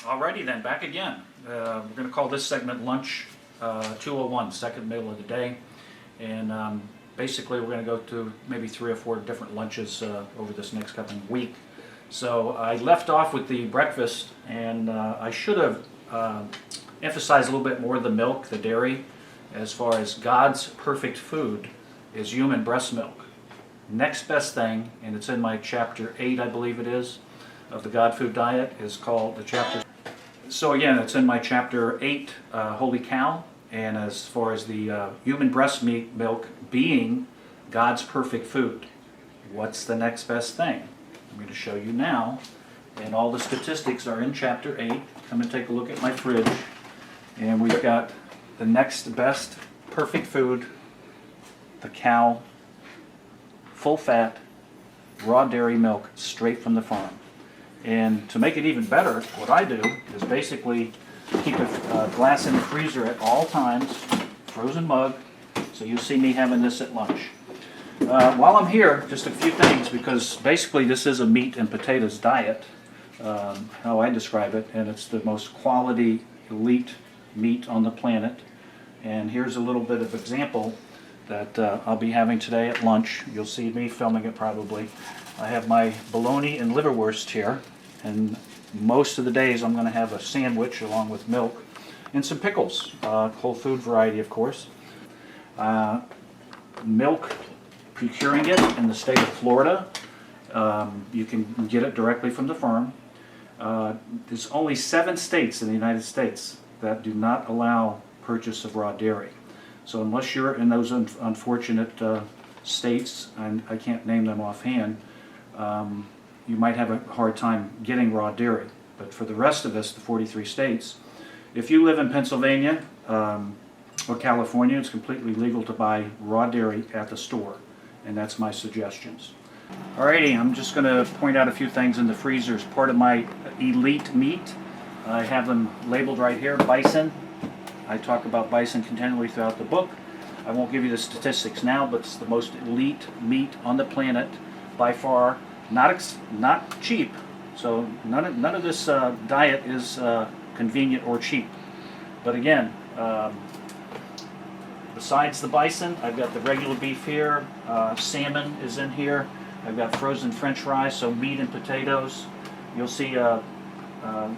Alrighty then, back again. We're going to call this segment Lunch 201, second meal of the day. And basically we're going to go to maybe 3 or 4 different lunches over this next coming week. So I left off with the breakfast, and I should have emphasized a little bit more the milk, the dairy, as far as God's perfect food is human breast milk. Next best thing, and it's in my chapter 8, I believe it is, of the God Food Diet, is called the chapter. So again, it's in my chapter 8, Holy Cow, and as far as the human breast milk being God's perfect food, what's the next best thing? I'm going to show you now, and all the statistics are in chapter 8. Come and take a look at my fridge, and we've got the next best perfect food, the cow, full fat, raw dairy milk straight from the farm. And to make it even better, what I do is basically keep a glass in the freezer at all times, frozen mug, so you see me having this at lunch. While I'm here, just a few things, because basically this is a meat and potatoes diet, how I describe it, and it's the most quality, elite meat on the planet. And here's a little bit of example that I'll be having today at lunch. You'll see me filming it probably. I have my bologna and liverwurst here, and most of the days I'm going to have a sandwich along with milk and some pickles, whole food variety of course. Milk, procuring it in the state of Florida, you can get it directly from the farm. There's only 7 states in the United States that do not allow purchase of raw dairy. So unless you're in those unfortunate states, and I can't name them offhand, you might have a hard time getting raw dairy. But for the rest of us, the 43 states, if you live in Pennsylvania or California, it's completely legal to buy raw dairy at the store, and that's my suggestions. Alrighty, I'm just going to point out a few things in the freezer as part of my elite meat. I have them labeled right here, bison. I talk about bison continually throughout the book. I won't give you the statistics now, but it's the most elite meat on the planet by far. Not cheap, so none of this diet is convenient or cheap. But again, besides the bison, I've got the regular beef here, salmon is in here, I've got frozen french fries, so meat and potatoes. You'll see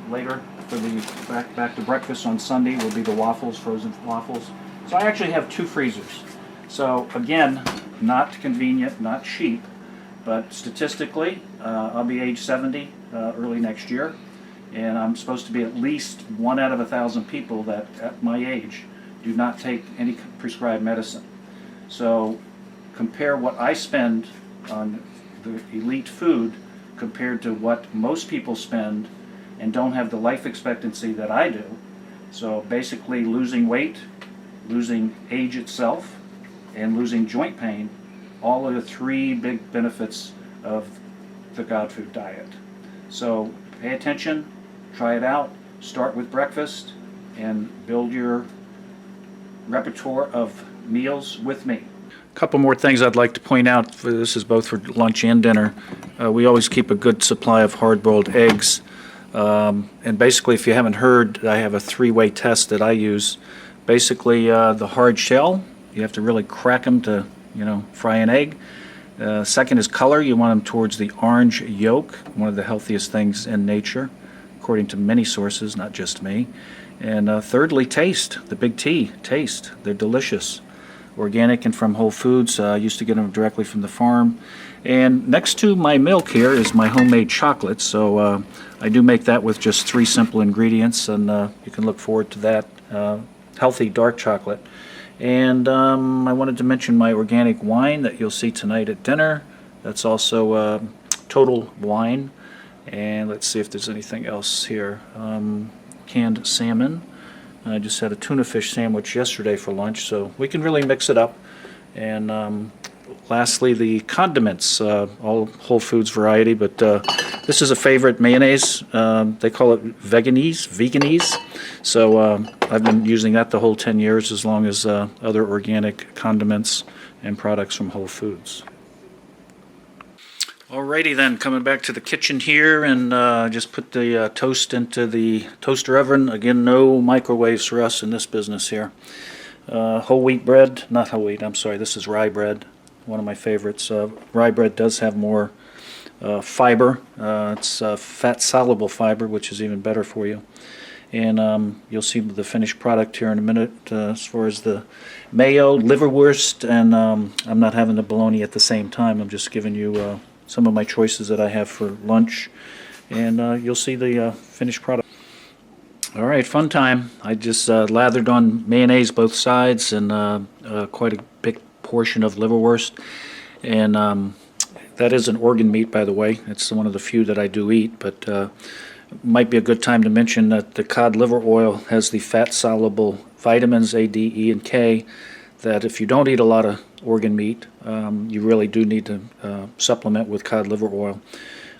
later for the back to breakfast on Sunday will be the waffles, frozen waffles. So I actually have 2 freezers. So again, not convenient, not cheap, but statistically, I'll be age 70 early next year, and I'm supposed to be at least 1 out of 1,000 people that at my age do not take any prescribed medicine. So compare what I spend on the elite food compared to what most people spend and don't have the life expectancy that I do. So basically losing weight, losing age itself, and losing joint pain, all are the 3 big benefits of the God Food Diet. So pay attention, try it out, start with breakfast, and build your repertoire of meals with me. A couple more things I'd like to point out. This is both for lunch and dinner. We always keep a good supply of hard-boiled eggs. And basically, if you haven't heard, I have a 3-way test that I use. Basically, the hard shell, you have to really crack them to, fry an egg. Second is color. You want them towards the orange yolk, one of the healthiest things in nature, according to many sources, not just me. And thirdly, taste. The big T, taste. They're delicious. Organic and from Whole Foods. I used to get them directly from the farm. And next to my milk here is my homemade chocolate. So I do make that with just 3 simple ingredients, and you can look forward to that. Healthy dark chocolate. And I wanted to mention my organic wine that you'll see tonight at dinner. That's also Total Wine. And let's see if there's anything else here. Canned salmon. I just had a tuna fish sandwich yesterday for lunch, so we can really mix it up. And lastly, the condiments, all Whole Foods variety, but this is a favorite mayonnaise. They call it veganese. So I've been using that the whole 10 years, as long as other organic condiments and products from Whole Foods. Alrighty then, coming back to the kitchen here, and just put the toast into the toaster oven. Again, no microwaves for us in this business here. Whole wheat bread, not whole wheat, I'm sorry, this is rye bread, one of my favorites. Rye bread does have more fiber. It's fat soluble fiber, which is even better for you. And you'll see the finished product here in a minute as far as the mayo, liverwurst, and I'm not having the bologna at the same time. I'm just giving you some of my choices that I have for lunch, and you'll see the finished product. Alright, fun time. I just lathered on mayonnaise both sides, and quite a big portion of liverwurst, and that is an organ meat, by the way. It's one of the few that I do eat, but might be a good time to mention that the cod liver oil has the fat-soluble vitamins A, D, E, and K that if you don't eat a lot of organ meat, you really do need to supplement with cod liver oil.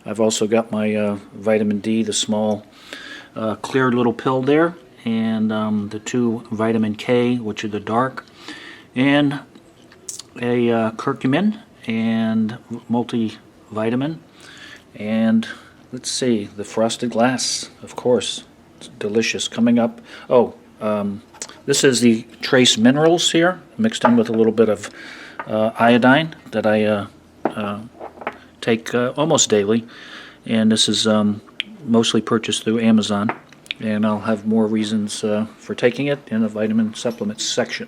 I've also got my vitamin D, the small clear little pill there, and the 2 vitamin K, which are the dark, and a curcumin and multivitamin, and let's see, the frosted glass, of course. It's delicious. Coming up, this is the trace minerals here, mixed in with a little bit of iodine that I take almost daily, and this is mostly purchased through Amazon, and I'll have more reasons for taking it in the vitamin supplements section.